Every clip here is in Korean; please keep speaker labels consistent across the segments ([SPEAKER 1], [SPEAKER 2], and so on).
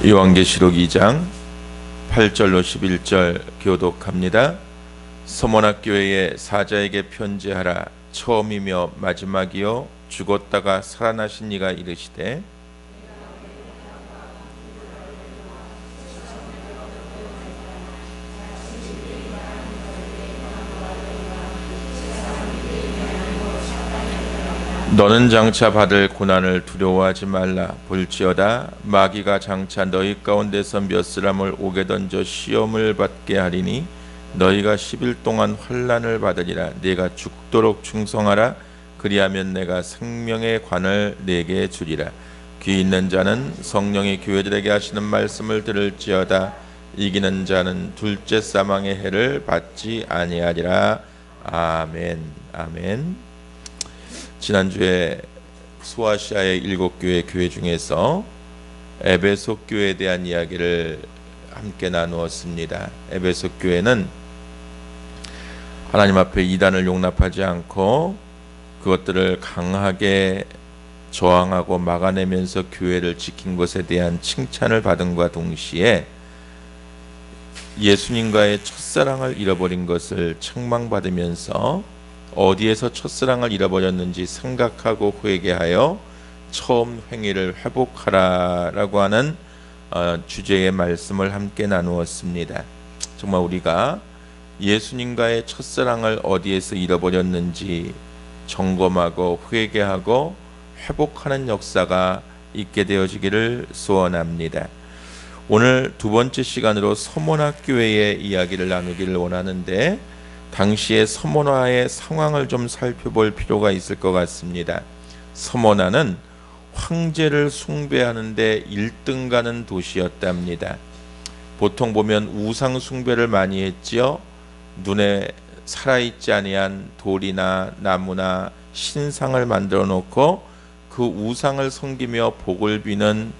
[SPEAKER 1] 요한계시록 2장 8절로 11절 교독합니다. 서모나 교회의 사자에게 편지하라. 처음이며 마지막이요 죽었다가 살아나신 이가 이르시되 너는 장차 받을 고난을 두려워하지 말라. 볼지어다 마귀가 장차 너희 가운데서 몇 사람을 옥에 던져 시험을 받게 하리니 너희가 10일 동안 환난을 받으리라. 네가 죽도록 충성하라. 그리하면 내가 생명의 관을 네게 주리라. 귀 있는 자는 성령이 교회들에게 하시는 말씀을 들을지어다. 이기는 자는 둘째 사망의 해를 받지 아니하리라. 아멘. 아멘. 지난주에 소아시아의 7교회 교회 중에서 에베소 교회에 대한 이야기를 함께 나누었습니다. 에베소 교회는 하나님 앞에 이단을 용납하지 않고 그것들을 강하게 저항하고 막아내면서 교회를 지킨 것에 대한 칭찬을 받은과 동시에 예수님과의 첫사랑을 잃어버린 것을 책망받으면서 어디에서 첫사랑을 잃어버렸는지 생각하고 회개하여 처음 행위를 회복하라라고 하는 주제의 말씀을 함께 나누었습니다. 정말 우리가 예수님과의 첫사랑을 어디에서 잃어버렸는지 점검하고 회개하고 회복하는 역사가 있게 되어지기를 소원합니다. 오늘 두 번째 시간으로 서모나 교회의 이야기를 나누기를 원하는데 당시의 서모나의 상황을 좀 살펴볼 필요가 있을 것 같습니다. 서모나는 황제를 숭배하는데 1등 가는 도시였답니다. 보통 보면 우상 숭배를 많이 했지요. 눈에 살아있지 아니한 돌이나 나무나 신상을 만들어 놓고 그 우상을 섬기며 복을 비는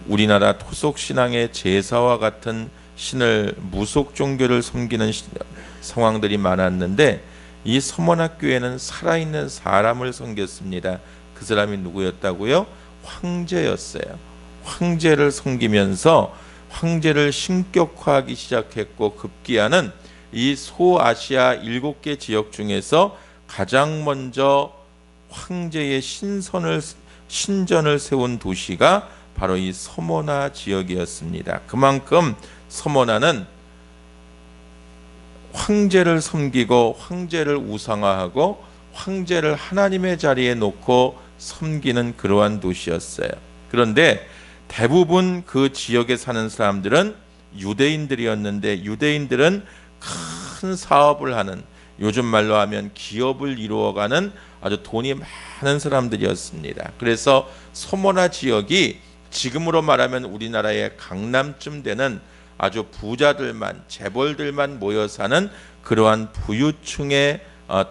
[SPEAKER 1] 우리나라 토속신앙의 제사와 같은 신을 무속 종교를 섬기는 상황들이 많았는데 이 서모나 교회는 살아있는 사람을 섬겼습니다. 그 사람이 누구였다고요? 황제였어요. 황제를 섬기면서 황제를 신격화하기 시작했고 급기야는 이 소아시아 7개 지역 중에서 가장 먼저 황제의 신전을 세운 도시가 바로 이 서모나 지역이었습니다. 그만큼 서모나는 황제를 섬기고 황제를 우상화하고 황제를 하나님의 자리에 놓고 섬기는 그러한 도시였어요. 그런데 대부분 그 지역에 사는 사람들은 유대인들이었는데 유대인들은 큰 사업을 하는, 요즘 말로 하면 기업을 이루어가는 아주 돈이 많은 사람들이었습니다. 그래서 서모나 지역이 지금으로 말하면 우리나라의 강남쯤 되는 아주 부자들만, 재벌들만 모여 사는 그러한 부유층의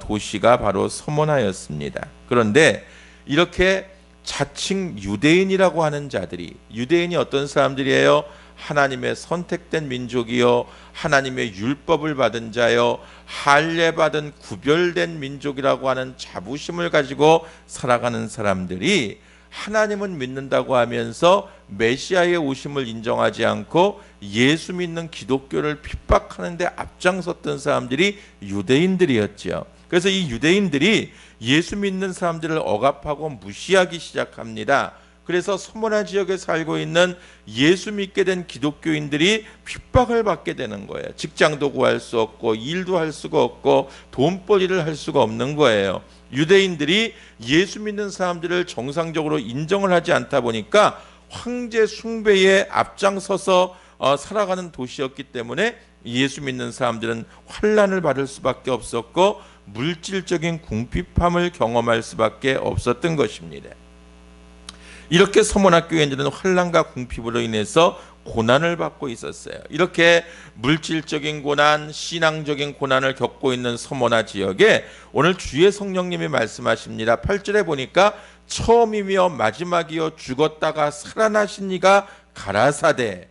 [SPEAKER 1] 도시가 바로 서모나였습니다. 그런데 이렇게 자칭 유대인이라고 하는 자들이, 유대인이 어떤 사람들이에요? 하나님의 선택된 민족이요, 하나님의 율법을 받은 자요, 할례받은 구별된 민족이라고 하는 자부심을 가지고 살아가는 사람들이 하나님은 믿는다고 하면서 메시아의 오심을 인정하지 않고 예수 믿는 기독교를 핍박하는 데 앞장섰던 사람들이 유대인들이었죠. 그래서 이 유대인들이 예수 믿는 사람들을 억압하고 무시하기 시작합니다. 그래서 서모나 지역에 살고 있는 예수 믿게 된 기독교인들이 핍박을 받게 되는 거예요. 직장도 구할 수 없고 일도 할 수가 없고 돈벌이를 할 수가 없는 거예요. 유대인들이 예수 믿는 사람들을 정상적으로 인정을 하지 않다 보니까 황제 숭배에 앞장서서 살아가는 도시였기 때문에 예수 믿는 사람들은 환난을 받을 수밖에 없었고 물질적인 궁핍함을 경험할 수밖에 없었던 것입니다. 이렇게 서모나 교회인들은 환난과 궁핍으로 인해서 고난을 받고 있었어요. 이렇게 물질적인 고난, 신앙적인 고난을 겪고 있는 서모나 지역에 오늘 주의 성령님이 말씀하십니다. 8절에 보니까 처음이며 마지막이요 죽었다가 살아나신 이가 가라사대.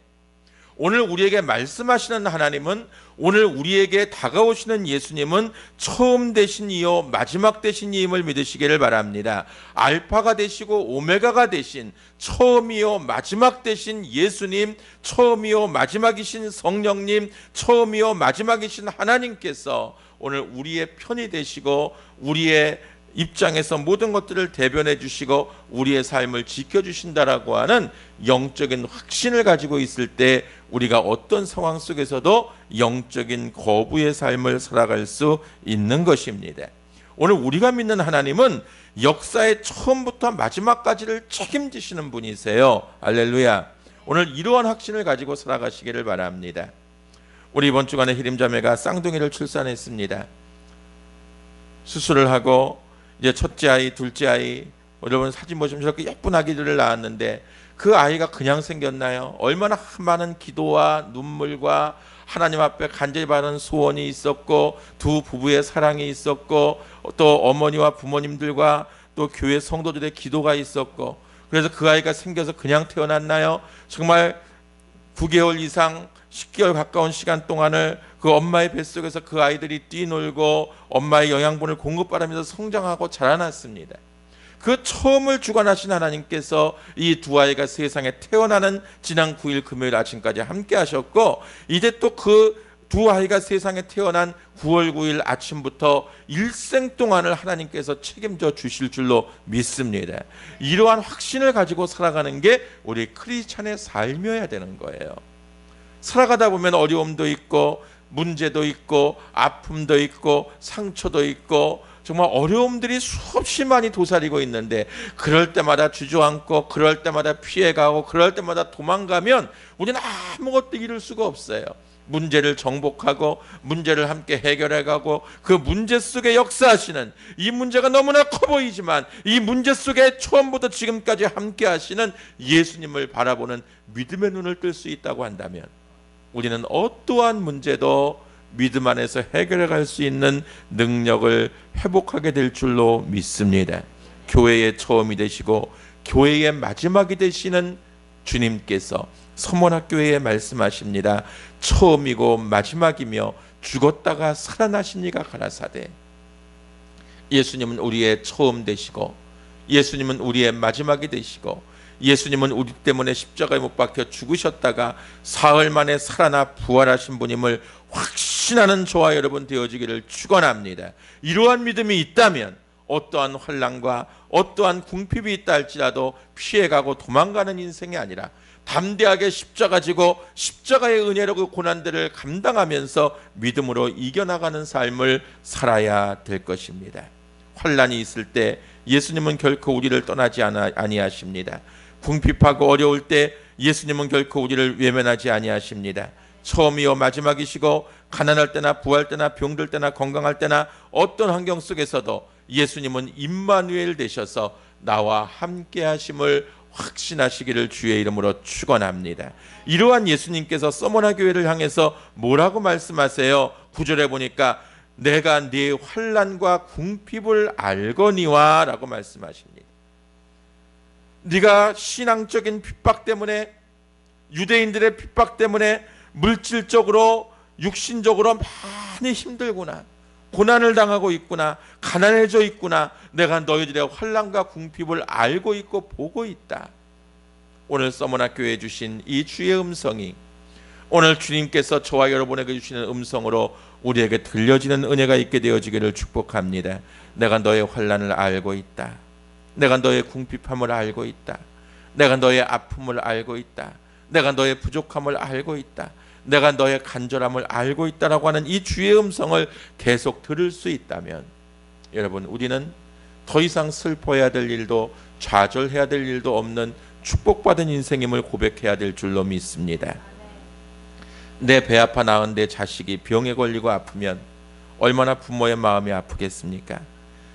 [SPEAKER 1] 오늘 우리에게 말씀하시는 하나님은, 오늘 우리에게 다가오시는 예수님은 처음 되신 이요 마지막 되신 이임을 믿으시기를 바랍니다. 알파가 되시고 오메가가 되신, 처음이요 마지막 되신 예수님, 처음이요 마지막이신 성령님, 처음이요 마지막이신 하나님께서 오늘 우리의 편이 되시고 우리의 입장에서 모든 것들을 대변해 주시고 우리의 삶을 지켜주신다라고 하는 영적인 확신을 가지고 있을 때 우리가 어떤 상황 속에서도 영적인 거부의 삶을 살아갈 수 있는 것입니다. 오늘 우리가 믿는 하나님은 역사의 처음부터 마지막까지를 책임지시는 분이세요. 할렐루야. 오늘 이러한 확신을 가지고 살아가시기를 바랍니다. 우리 이번 주간에 희림자매가 쌍둥이를 출산했습니다. 수술을 하고 이제 첫째 아이, 둘째 아이, 여러분 사진 보시면 저렇게 예쁜 아기들을 낳았는데 그 아이가 그냥 생겼나요? 얼마나 많은 기도와 눈물과 하나님 앞에 간절히 바라는 소원이 있었고, 두 부부의 사랑이 있었고, 또 어머니와 부모님들과 또 교회 성도들의 기도가 있었고, 그래서 그 아이가 생겨서 그냥 태어났나요? 정말 9개월 이상 10개월 가까운 시간 동안을 그 엄마의 뱃속에서 그 아이들이 뛰놀고 엄마의 영양분을 공급받으면서 성장하고 자라났습니다. 그 처음을 주관하신 하나님께서 이 두 아이가 세상에 태어나는 지난 9일 금요일 아침까지 함께 하셨고, 이제 또 그 두 아이가 세상에 태어난 9월 9일 아침부터 일생 동안을 하나님께서 책임져 주실 줄로 믿습니다. 이러한 확신을 가지고 살아가는 게 우리 크리스찬의 삶이어야 되는 거예요. 살아가다 보면 어려움도 있고 문제도 있고 아픔도 있고 상처도 있고 정말 어려움들이 수없이 많이 도사리고 있는데, 그럴 때마다 주저앉고 그럴 때마다 피해가고 그럴 때마다 도망가면 우리는 아무것도 이룰 수가 없어요. 문제를 정복하고 문제를 함께 해결해가고 그 문제 속에 역사하시는, 이 문제가 너무나 커 보이지만 이 문제 속에 처음부터 지금까지 함께 하시는 예수님을 바라보는 믿음의 눈을 뜰 수 있다고 한다면 우리는 어떠한 문제도 믿음 안에서 해결해 갈 수 있는 능력을 회복하게 될 줄로 믿습니다. 교회의 처음이 되시고 교회의 마지막이 되시는 주님께서 서문학교회에 말씀하십니다. 처음이고 마지막이며 죽었다가 살아나신 이가 가라사대. 예수님은 우리의 처음 되시고 예수님은 우리의 마지막이 되시고 예수님은 우리 때문에 십자가에 못 박혀 죽으셨다가 사흘 만에 살아나 부활하신 분임을 확신하는 저와 여러분 되어지기를 축원합니다. 이러한 믿음이 있다면 어떠한 환난과 어떠한 궁핍이 있다 할지라도 피해가고 도망가는 인생이 아니라 담대하게 십자가 지고 십자가의 은혜로 그 고난들을 감당하면서 믿음으로 이겨나가는 삶을 살아야 될 것입니다. 환난이 있을 때 예수님은 결코 우리를 떠나지 아니하십니다. 궁핍하고 어려울 때 예수님은 결코 우리를 외면하지 아니하십니다. 처음이요 마지막이시고 가난할 때나 부할 때나 병들 때나 건강할 때나 어떤 환경 속에서도 예수님은 임마누엘 되셔서 나와 함께 하심을 확신하시기를 주의 이름으로 축원합니다. 이러한 예수님께서 서머나 교회를 향해서 뭐라고 말씀하세요? 9절에 보니까 내가 네 환난과 궁핍을 알거니와 라고 말씀하십니다. 네가 신앙적인 핍박 때문에, 유대인들의 핍박 때문에 물질적으로 육신적으로 많이 힘들구나, 고난을 당하고 있구나, 가난해져 있구나, 내가 너희들의 환난과 궁핍을 알고 있고 보고 있다. 오늘 서머나 교회에 주신 이 주의 음성이 오늘 주님께서 저와 여러분에게 주시는 음성으로 우리에게 들려지는 은혜가 있게 되어지기를 축복합니다. 내가 너의 환난을 알고 있다. 내가 너의 궁핍함을 알고 있다. 내가 너의 아픔을 알고 있다. 내가 너의 부족함을 알고 있다. 내가 너의 간절함을 알고 있다라고 하는 이 주의 음성을 계속 들을 수 있다면 여러분, 우리는 더 이상 슬퍼해야 될 일도 좌절해야 될 일도 없는 축복받은 인생임을 고백해야 될 줄로 믿습니다. 내 배 아파 낳은 내 자식이 병에 걸리고 아프면 얼마나 부모의 마음이 아프겠습니까?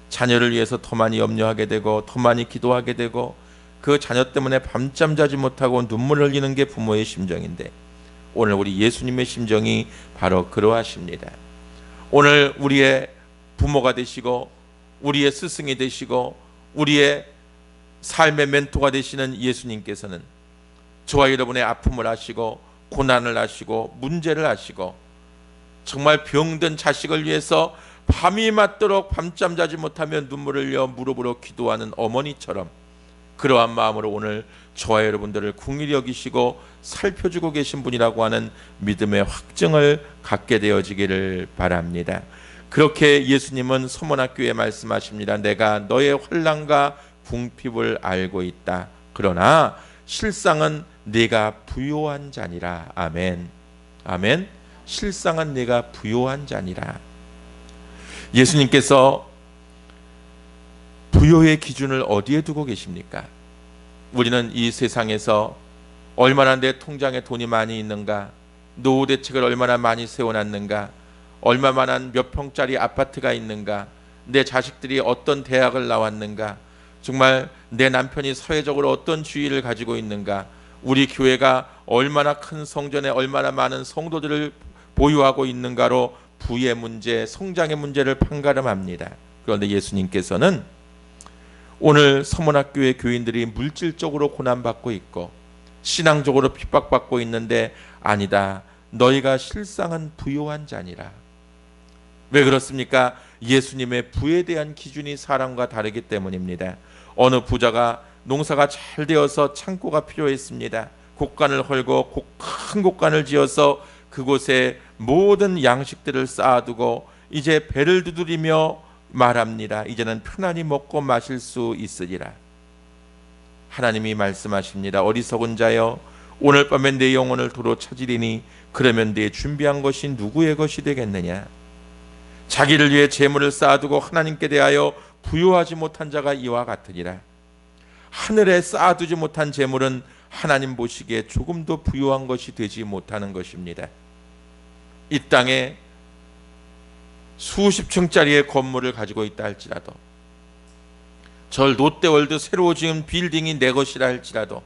[SPEAKER 1] 자녀를 위해서 더 많이 염려하게 되고 더 많이 기도하게 되고 그 자녀 때문에 밤잠 자지 못하고 눈물 흘리는 게 부모의 심정인데, 오늘 우리 예수님의 심정이 바로 그러하십니다. 오늘 우리의 부모가 되시고 우리의 스승이 되시고 우리의 삶의 멘토가 되시는 예수님께서는 저와 여러분의 아픔을 아시고 고난을 하시고 문제를 하시고 정말 병든 자식을 위해서 밤이 맞도록 밤잠 자지 못하며 눈물을 흘려 무릎으로 기도하는 어머니처럼 그러한 마음으로 오늘 저와 여러분들을 긍휼히 여기시고 살펴주고 계신 분이라고 하는 믿음의 확증을 갖게 되어지기를 바랍니다. 그렇게 예수님은 서문학교에 말씀하십니다. 내가 너의 환난과 궁핍을 알고 있다. 그러나 실상은 네가 부요한 자니라. 아멘. 아멘. 실상은 네가 부요한 자니라. 예수님께서 부요의 기준을 어디에 두고 계십니까? 우리는 이 세상에서 얼마나 내 통장에 돈이 많이 있는가, 노후 대책을 얼마나 많이 세워놨는가, 얼마만한 몇 평짜리 아파트가 있는가, 내 자식들이 어떤 대학을 나왔는가, 정말 내 남편이 사회적으로 어떤 지위를 가지고 있는가, 우리 교회가 얼마나 큰 성전에 얼마나 많은 성도들을 보유하고 있는가로 부의 문제, 성장의 문제를 판가름합니다. 그런데 예수님께서는 오늘 서문학교의 교인들이 물질적으로 고난받고 있고 신앙적으로 핍박받고 있는데 아니다. 너희가 실상은 부요한 자니라. 왜 그렇습니까? 예수님의 부에 대한 기준이 사람과 다르기 때문입니다. 어느 부자가 농사가 잘 되어서 창고가 필요했습니다. 곡간을 헐고 큰 곡간을 지어서 그곳에 모든 양식들을 쌓아두고 이제 배를 두드리며 말합니다. 이제는 편안히 먹고 마실 수 있으리라. 하나님이 말씀하십니다. 어리석은 자여, 오늘 밤에 내 영혼을 도로 찾으리니 그러면 네 준비한 것이 누구의 것이 되겠느냐. 자기를 위해 재물을 쌓아두고 하나님께 대하여 부요하지 못한 자가 이와 같으니라. 하늘에 쌓아두지 못한 재물은 하나님 보시기에 조금도 부요한 것이 되지 못하는 것입니다. 이 땅에 수십 층짜리의 건물을 가지고 있다 할지라도, 저 롯데월드 새로 지은 빌딩이 내 것이라 할지라도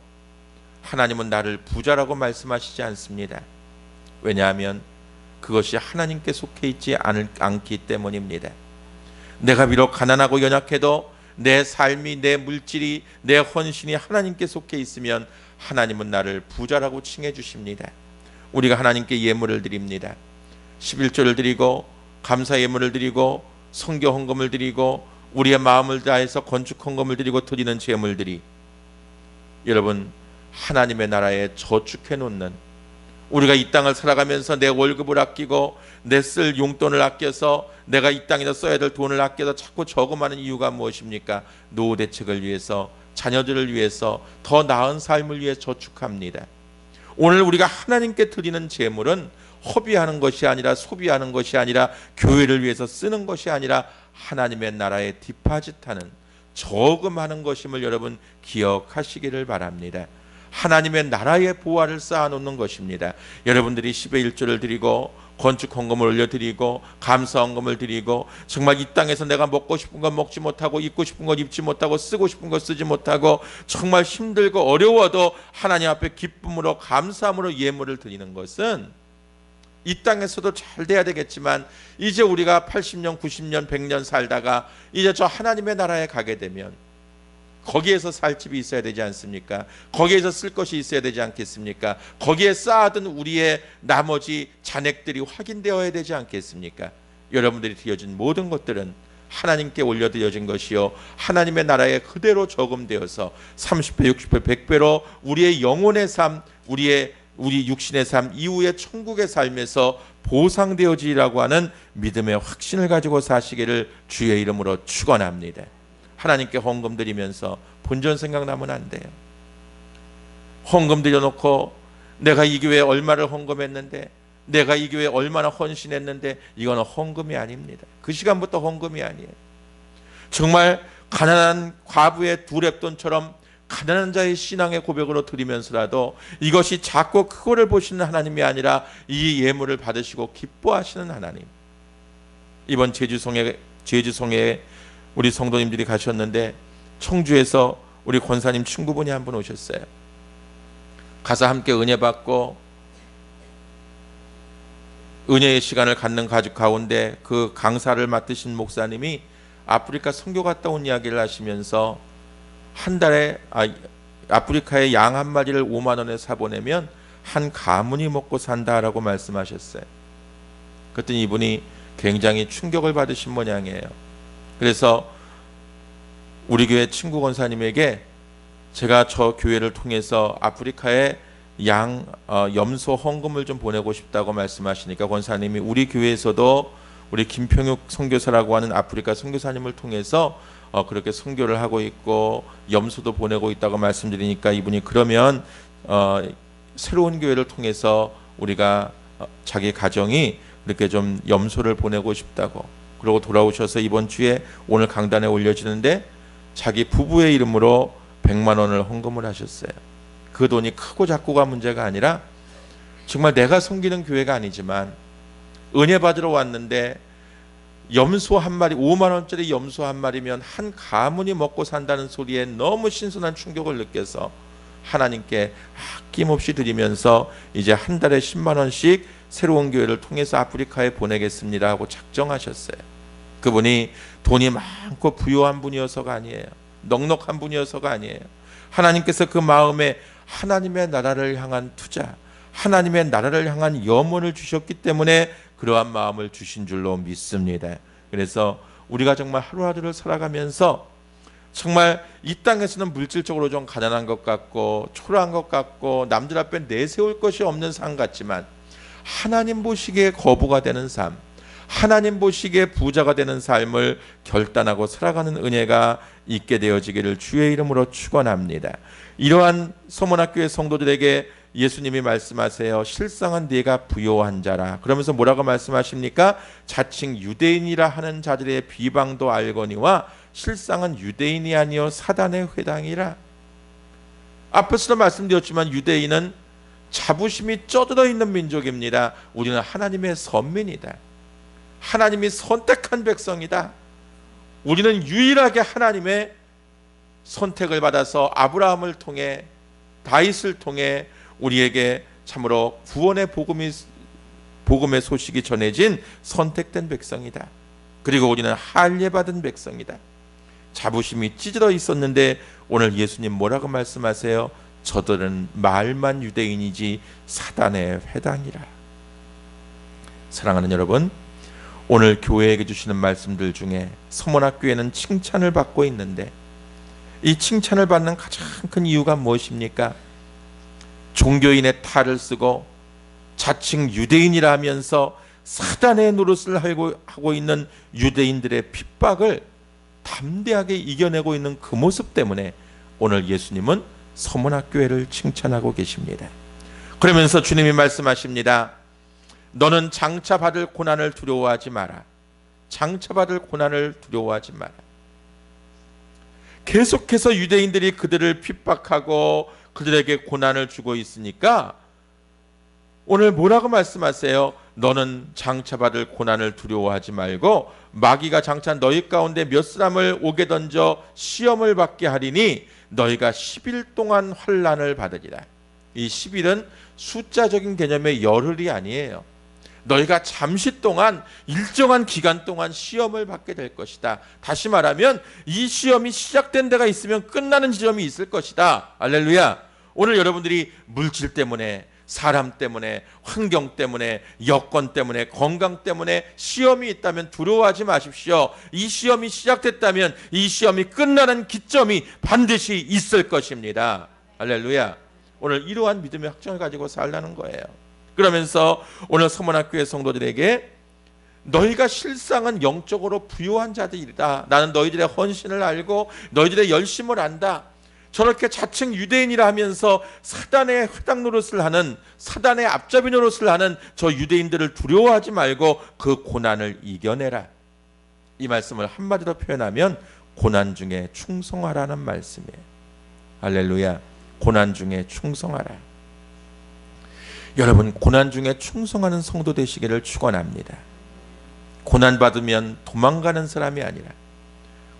[SPEAKER 1] 하나님은 나를 부자라고 말씀하시지 않습니다. 왜냐하면 그것이 하나님께 속해 있지 않기 때문입니다. 내가 비록 가난하고 연약해도 내 삶이, 내 물질이, 내 헌신이 하나님께 속해 있으면 하나님은 나를 부자라고 칭해 주십니다. 우리가 하나님께 예물을 드립니다. 11조를 드리고 감사 예물을 드리고 성교 헌금을 드리고 우리의 마음을 다해서 건축 헌금을 드리고 드리는 제물들이 여러분 하나님의 나라에 저축해 놓는, 우리가 이 땅을 살아가면서 내 월급을 아끼고 내 쓸 용돈을 아껴서 내가 이 땅에서 써야 될 돈을 아껴서 자꾸 저금하는 이유가 무엇입니까? 노후 대책을 위해서, 자녀들을 위해서, 더 나은 삶을 위해 저축합니다. 오늘 우리가 하나님께 드리는 제물은 허비하는 것이 아니라, 소비하는 것이 아니라, 교회를 위해서 쓰는 것이 아니라 하나님의 나라에 디파짓하는, 저금하는 것임을 여러분 기억하시기를 바랍니다. 하나님의 나라의 보화를 쌓아놓는 것입니다. 여러분들이 10의 1조를 드리고 건축 헌금을 올려드리고 감사 헌금을 드리고 정말 이 땅에서 내가 먹고 싶은 건 먹지 못하고 입고 싶은 건 입지 못하고 쓰고 싶은 건 쓰지 못하고 정말 힘들고 어려워도 하나님 앞에 기쁨으로 감사함으로 예물을 드리는 것은 이 땅에서도 잘 돼야 되겠지만 이제 우리가 80년, 90년, 100년 살다가 이제 저 하나님의 나라에 가게 되면 거기에서 살 집이 있어야 되지 않습니까? 거기에서 쓸 것이 있어야 되지 않겠습니까? 거기에 쌓아둔 우리의 나머지 잔액들이 확인되어야 되지 않겠습니까? 여러분들이 드려진 모든 것들은 하나님께 올려드려진 것이요 하나님의 나라에 그대로 저금되어서 30배, 60배, 100배로 우리의 영혼의 삶, 우리 육신의 삶 이후의 천국의 삶에서 보상되어지라고 하는 믿음의 확신을 가지고 사시기를 주의 이름으로 축원합니다. 하나님께 헌금 드리면서 본전 생각나면 안 돼요. 헌금 드려놓고 내가 이 교회에 얼마를 헌금했는데, 내가 이 교회에 얼마나 헌신했는데, 이거는 헌금이 아닙니다. 그 시간부터 헌금이 아니에요. 정말 가난한 과부의 두 렙돈처럼 가난한 자의 신앙의 고백으로 드리면서라도 이것이 작고 크고를 보시는 하나님이 아니라 이 예물을 받으시고 기뻐하시는 하나님. 이번 제주성에 우리 성도님들이 가셨는데 청주에서 우리 권사님 친구분이 한 분 오셨어요. 가서 함께 은혜 받고 은혜의 시간을 갖는 가족 가운데 그 강사를 맡으신 목사님이 아프리카 선교 갔다 온 이야기를 하시면서 한 달에 아프리카에 양 한 마리를 5만 원에 사보내면 한 가문이 먹고 산다라고 말씀하셨어요. 그랬더니 이분이 굉장히 충격을 받으신 모양이에요. 그래서 우리 교회 친구 권사님에게 제가 저 교회를 통해서 아프리카에 염소 헌금을 좀 보내고 싶다고 말씀하시니까 권사님이 우리 교회에서도 우리 김평육 선교사라고 하는 아프리카 선교사님을 통해서 그렇게 선교를 하고 있고 염소도 보내고 있다고 말씀드리니까 이분이 그러면 새로운 교회를 통해서 우리가 자기 가정이 이렇게 좀 염소를 보내고 싶다고, 그러고 돌아오셔서 이번 주에 오늘 강단에 올려지는데 자기 부부의 이름으로 100만 원을 헌금을 하셨어요. 그 돈이 크고 작고가 문제가 아니라 정말 내가 섬기는 교회가 아니지만 은혜 받으러 왔는데 염소 한 마리, 5만 원짜리 염소 한 마리면 한 가문이 먹고 산다는 소리에 너무 신선한 충격을 느껴서 하나님께 아낌없이 드리면서 이제 한 달에 10만 원씩 새로운 교회를 통해서 아프리카에 보내겠습니다 하고 작정하셨어요. 그분이 돈이 많고 부유한 분이어서가 아니에요. 넉넉한 분이어서가 아니에요. 하나님께서 그 마음에 하나님의 나라를 향한 투자, 하나님의 나라를 향한 염원을 주셨기 때문에 그러한 마음을 주신 줄로 믿습니다. 그래서 우리가 정말 하루하루를 살아가면서 정말 이 땅에서는 물질적으로 좀 가난한 것 같고 초라한 것 같고 남들 앞에 내세울 것이 없는 삶 같지만 하나님 보시기에 거부가 되는 삶, 하나님 보시기에 부자가 되는 삶을 결단하고 살아가는 은혜가 있게 되어지기를 주의 이름으로 축원합니다. 이러한 서문학교의 성도들에게 예수님이 말씀하세요. 실상은 네가 부요한 자라. 그러면서 뭐라고 말씀하십니까? 자칭 유대인이라 하는 자들의 비방도 알거니와 실상은 유대인이 아니요 사단의 회당이라. 앞에서도 말씀드렸지만 유대인은 자부심이 쩌들어 있는 민족입니다. 우리는 하나님의 선민이다. 하나님이 선택한 백성이다. 우리는 유일하게 하나님의 선택을 받아서 아브라함을 통해 다윗을 통해 우리에게 참으로 구원의 복음의 소식이 전해진 선택된 백성이다. 그리고 우리는 할례받은 백성이다. 자부심이 찌들어 있었는데 오늘 예수님 뭐라고 말씀하세요? 저들은 말만 유대인이지 사단의 회당이라. 사랑하는 여러분, 오늘 교회에게 주시는 말씀들 중에 서문학교에는 칭찬을 받고 있는데 이 칭찬을 받는 가장 큰 이유가 무엇입니까? 종교인의 탈을 쓰고 자칭 유대인이라 하면서 사단의 노릇을 하고 있는 유대인들의 핍박을 담대하게 이겨내고 있는 그 모습 때문에 오늘 예수님은 서문학교회를 칭찬하고 계십니다. 그러면서 주님이 말씀하십니다. 너는 장차 받을 고난을 두려워하지 마라. 장차 받을 고난을 두려워하지 마라. 계속해서 유대인들이 그들을 핍박하고 그들에게 고난을 주고 있으니까 오늘 뭐라고 말씀하세요? 너는 장차 받을 고난을 두려워하지 말고 마귀가 장차 너희 가운데 몇 사람을 옥에 던져 시험을 받게 하리니 너희가 10일 동안 환난을 받으리라. 이 10일은 숫자적인 개념의 열흘이 아니에요. 너희가 잠시 동안 일정한 기간 동안 시험을 받게 될 것이다. 다시 말하면 이 시험이 시작된 데가 있으면 끝나는 지점이 있을 것이다. 할렐루야. 오늘 여러분들이 물질 때문에, 사람 때문에, 환경 때문에, 여건 때문에, 건강 때문에 시험이 있다면 두려워하지 마십시오. 이 시험이 시작됐다면 이 시험이 끝나는 기점이 반드시 있을 것입니다. 할렐루야. 오늘 이러한 믿음의 확정을 가지고 살라는 거예요. 그러면서 오늘 서문학교의 성도들에게 너희가 실상은 영적으로 부유한 자들이다. 나는 너희들의 헌신을 알고 너희들의 열심을 안다. 저렇게 자칭 유대인이라 하면서 사단의 회당 노릇을 하는, 사단의 앞잡이 노릇을 하는 저 유대인들을 두려워하지 말고 그 고난을 이겨내라. 이 말씀을 한마디로 표현하면 고난 중에 충성하라는 말씀이에요. 할렐루야. 고난 중에 충성하라. 여러분, 고난 중에 충성하는 성도 되시기를 축원합니다. 고난 받으면 도망가는 사람이 아니라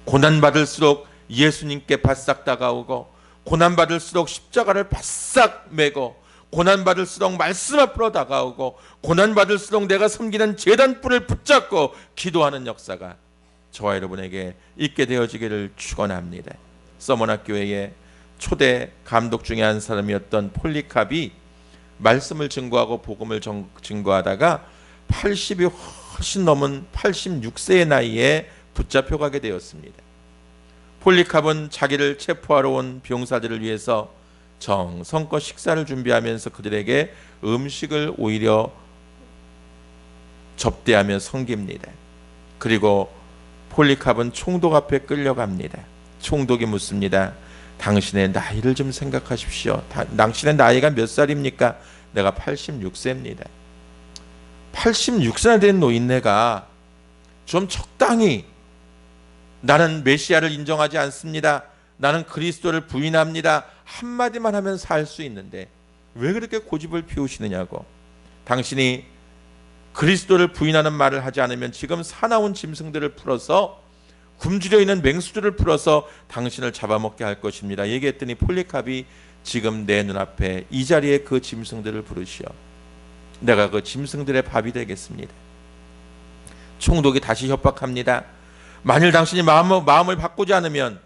[SPEAKER 1] 고난 받을수록 예수님께 바싹 다가오고 고난 받을수록 십자가를 바싹 메고 고난 받을수록 말씀 앞으로 다가오고 고난 받을수록 내가 섬기는 제단불을 붙잡고 기도하는 역사가 저와 여러분에게 있게 되어지기를 축원합니다. 서문학교회의 초대 감독 중에 한 사람이었던 폴리캅이 말씀을 증거하고 복음을 증거하다가 80이 훨씬 넘은 86세의 나이에 붙잡혀 가게 되었습니다. 폴리캅은 자기를 체포하러 온 병사들을 위해서 정성껏 식사를 준비하면서 그들에게 음식을 오히려 접대하며 섬깁니다. 그리고 폴리캅은 총독 앞에 끌려갑니다. 총독이 묻습니다. 당신의 나이를 좀 생각하십시오. 당신의 나이가 몇 살입니까? 내가 86세입니다. 86세나 된 노인네가 좀 적당히 나는 메시아를 인정하지 않습니다. 나는 그리스도를 부인합니다. 한마디만 하면 살 수 있는데 왜 그렇게 고집을 피우시느냐고. 당신이 그리스도를 부인하는 말을 하지 않으면 지금 사나운 짐승들을 풀어서 굶주려 있는 맹수들을 풀어서 당신을 잡아먹게 할 것입니다. 얘기했더니 폴리캅이 지금 내 눈앞에 이 자리에 그 짐승들을 부르시오. 내가 그 짐승들의 밥이 되겠습니다. 총독이 다시 협박합니다. 만일 당신이 마음을 바꾸지 않으면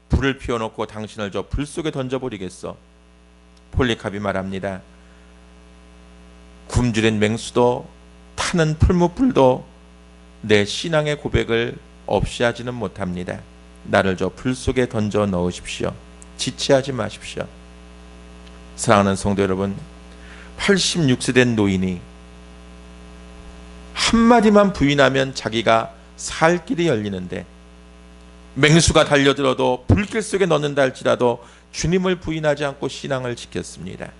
[SPEAKER 1] 불을 피워놓고 당신을 저 불 속에 던져버리겠어. 폴리캅이 말합니다. 굶주린 맹수도 타는 풀무불도 내 신앙의 고백을 없이 하지는 못합니다. 나를 저 불 속에 던져 넣으십시오. 지체하지 마십시오. 사랑하는 성도 여러분, 86세 된 노인이 한마디만 부인하면 자기가 살 길이 열리는데 맹수가 달려들어도 불길 속에 넣는다 할지라도 주님을 부인하지 않고 신앙을 지켰습니다.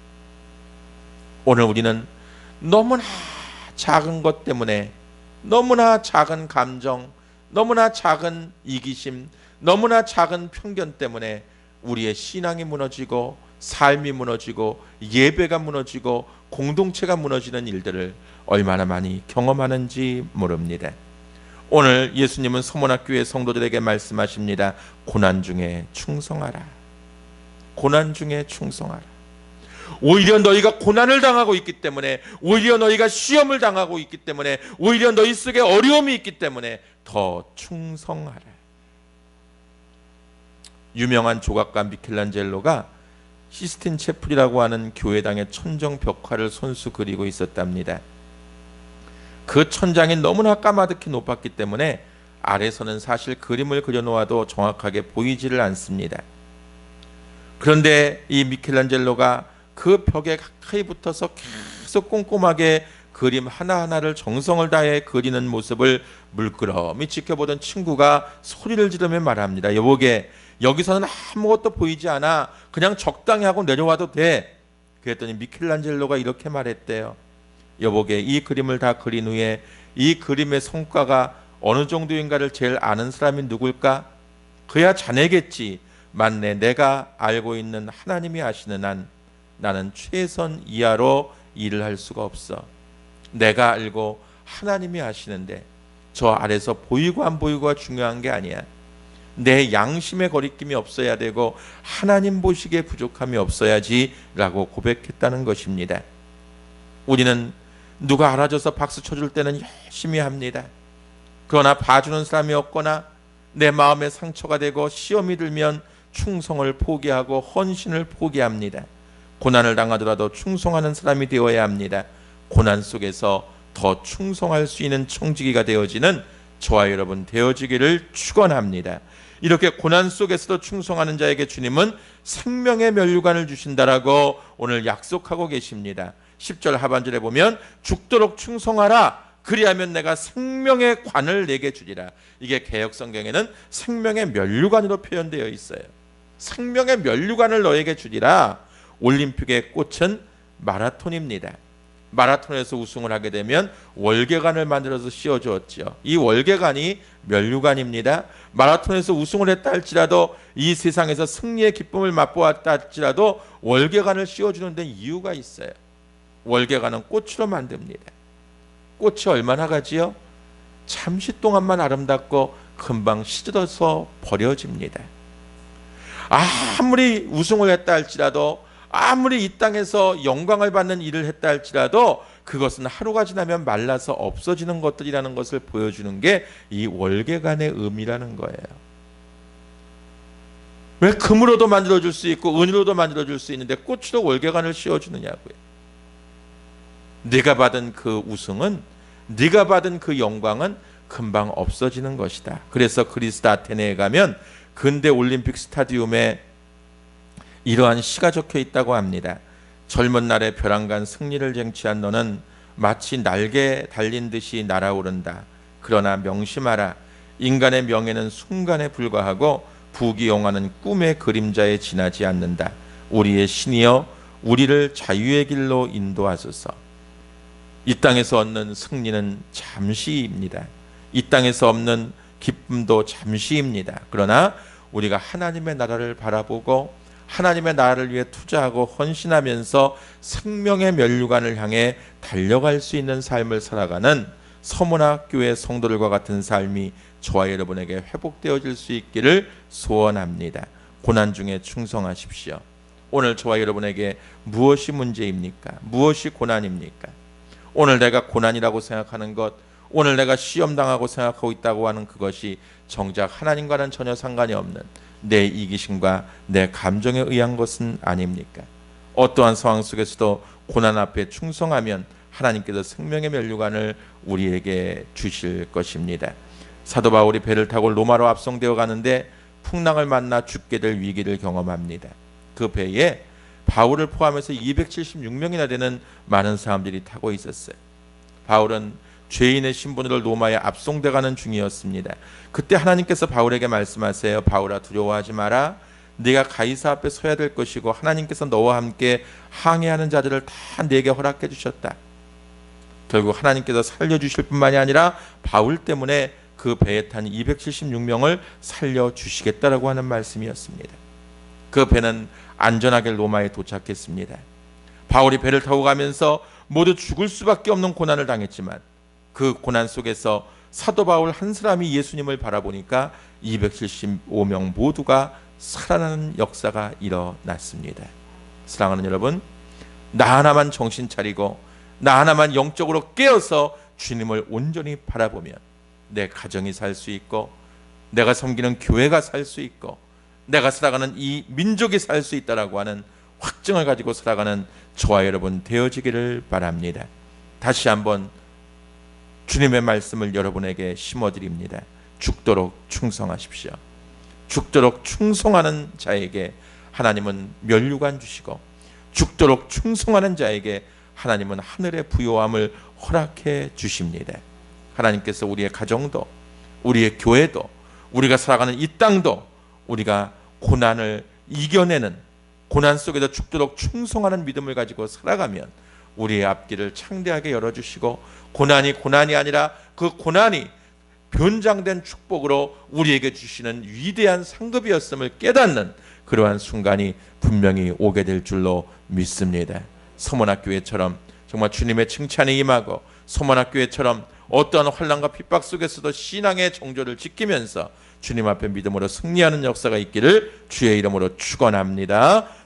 [SPEAKER 1] 오늘 우리는 너무나 작은 것 때문에, 너무나 작은 감정, 너무나 작은 이기심, 너무나 작은 편견 때문에 우리의 신앙이 무너지고 삶이 무너지고 예배가 무너지고 공동체가 무너지는 일들을 얼마나 많이 경험하는지 모릅니다. 오늘 예수님은 서문학교의 성도들에게 말씀하십니다. 고난 중에 충성하라. 고난 중에 충성하라. 오히려 너희가 고난을 당하고 있기 때문에, 오히려 너희가 시험을 당하고 있기 때문에, 오히려 너희 속에 어려움이 있기 때문에 더 충성하라. 유명한 조각가 미켈란젤로가 시스틴 채플이라고 하는 교회당의 천정 벽화를 손수 그리고 있었답니다. 그 천장이 너무나 까마득히 높았기 때문에 아래서는 사실 그림을 그려놓아도 정확하게 보이지를 않습니다. 그런데 이 미켈란젤로가 그 벽에 가까이 붙어서 계속 꼼꼼하게 그림 하나하나를 정성을 다해 그리는 모습을 물끄러미 지켜보던 친구가 소리를 지르며 말합니다. 여보게, 여기서는 아무것도 보이지 않아. 그냥 적당히 하고 내려와도 돼. 그랬더니 미켈란젤로가 이렇게 말했대요. 여보게, 이 그림을 다 그린 후에 이 그림의 성과가 어느 정도인가를 제일 아는 사람이 누굴까? 그야 자네겠지. 맞네, 내가 알고 있는 하나님이 아시는 한 나는 최선 이하로 일을 할 수가 없어. 내가 알고 하나님이 아시는데 저 아래서 보이고 안 보이고가 중요한 게 아니야. 내 양심의 거리낌이 없어야 되고 하나님 보시기에 부족함이 없어야지 라고 고백했다는 것입니다. 우리는 누가 알아줘서 박수 쳐줄 때는 열심히 합니다. 그러나 봐주는 사람이 없거나 내 마음에 상처가 되고 시험이 들면 충성을 포기하고 헌신을 포기합니다. 고난을 당하더라도 충성하는 사람이 되어야 합니다. 고난 속에서 더 충성할 수 있는 청지기가 되어지는 저와 여러분 되어지기를 축원합니다. 이렇게 고난 속에서도 충성하는 자에게 주님은 생명의 면류관을 주신다라고 오늘 약속하고 계십니다. 10절 하반절에 보면 죽도록 충성하라. 그리하면 내가 생명의 관을 내게 주리라. 이게 개역성경에는 생명의 면류관으로 표현되어 있어요. 생명의 면류관을 너에게 주리라. 올림픽의 꽃은 마라톤입니다. 마라톤에서 우승을 하게 되면 월계관을 만들어서 씌워주었죠. 이 월계관이 면류관입니다. 마라톤에서 우승을 했다 할지라도, 이 세상에서 승리의 기쁨을 맛보았다 할지라도 월계관을 씌워주는 데 이유가 있어요. 월계관은 꽃으로 만듭니다. 꽃이 얼마나 가지요? 잠시 동안만 아름답고 금방 시들어서 버려집니다. 아무리 우승을 했다 할지라도, 아무리 이 땅에서 영광을 받는 일을 했다 할지라도 그것은 하루가 지나면 말라서 없어지는 것들이라는 것을 보여주는 게 이 월계관의 의미라는 거예요. 왜 금으로도 만들어줄 수 있고 은으로도 만들어줄 수 있는데 꽃으로 월계관을 씌워주느냐고요. 네가 받은 그 우승은, 네가 받은 그 영광은 금방 없어지는 것이다. 그래서 그리스 아테네에 가면 근대 올림픽 스타디움에 이러한 시가 적혀 있다고 합니다. 젊은 날에 벼랑간 승리를 쟁취한 너는 마치 날개 달린 듯이 날아오른다. 그러나 명심하라. 인간의 명예는 순간에 불과하고 부귀영화는 꿈의 그림자에 지나지 않는다. 우리의 신이여 우리를 자유의 길로 인도하소서. 이 땅에서 얻는 승리는 잠시입니다. 이 땅에서 없는 기쁨도 잠시입니다. 그러나 우리가 하나님의 나라를 바라보고 하나님의 나라를 위해 투자하고 헌신하면서 생명의 면류관을 향해 달려갈 수 있는 삶을 살아가는 서문학교의 성도들과 같은 삶이 저와 여러분에게 회복되어질 수 있기를 소원합니다. 고난 중에 충성하십시오. 오늘 저와 여러분에게 무엇이 문제입니까? 무엇이 고난입니까? 오늘 내가 고난이라고 생각하는 것, 오늘 내가 시험당하고 생각하고 있다고 하는 그것이 정작 하나님과는 전혀 상관이 없는 내 이기심과 내 감정에 의한 것은 아닙니까? 어떠한 상황 속에서도 고난 앞에 충성하면 하나님께서 생명의 면류관을 우리에게 주실 것입니다. 사도 바울이 배를 타고 로마로 압송되어 가는데 풍랑을 만나 죽게 될 위기를 경험합니다. 그 배에 바울을 포함해서 276명이나 되는 많은 사람들이 타고 있었어요. 바울은 죄인의 신분으로 로마에 압송돼 가는 중이었습니다. 그때 하나님께서 바울에게 말씀하세요. 바울아, 두려워하지 마라. 네가 가이사 앞에 서야 될 것이고 하나님께서 너와 함께 항해하는 자들을 다 네게 허락해 주셨다. 결국 하나님께서 살려주실 뿐만이 아니라 바울 때문에 그 배에 탄 276명을 살려주시겠다라고 하는 말씀이었습니다. 그 배는 안전하게 로마에 도착했습니다. 바울이 배를 타고 가면서 모두 죽을 수밖에 없는 고난을 당했지만 그 고난 속에서 사도 바울 한 사람이 예수님을 바라보니까 275명 모두가 살아나는 역사가 일어났습니다. 사랑하는 여러분, 나 하나만 정신 차리고 나 하나만 영적으로 깨어서 주님을 온전히 바라보면 내 가정이 살 수 있고 내가 섬기는 교회가 살 수 있고 내가 살아가는 이 민족이 살 수 있다라고 하는 확증을 가지고 살아가는 저와 여러분 되어지기를 바랍니다. 다시 한번 주님의 말씀을 여러분에게 심어드립니다. 죽도록 충성하십시오. 죽도록 충성하는 자에게 하나님은 면류관 주시고 죽도록 충성하는 자에게 하나님은 하늘의 부요함을 허락해 주십니다. 하나님께서 우리의 가정도 우리의 교회도 우리가 살아가는 이 땅도 우리가 고난을 이겨내는 고난 속에서 죽도록 충성하는 믿음을 가지고 살아가면 우리의 앞길을 창대하게 열어주시고 고난이 아니라 그 고난이 변장된 축복으로 우리에게 주시는 위대한 상급이었음을 깨닫는 그러한 순간이 분명히 오게 될 줄로 믿습니다. 서문학교회처럼 정말 주님의 칭찬이 임하고 서문학교회처럼 어떠한 환난과 핍박 속에서도 신앙의 정조를 지키면서 주님 앞에 믿음으로 승리하는 역사가 있기를 주의 이름으로 축원합니다.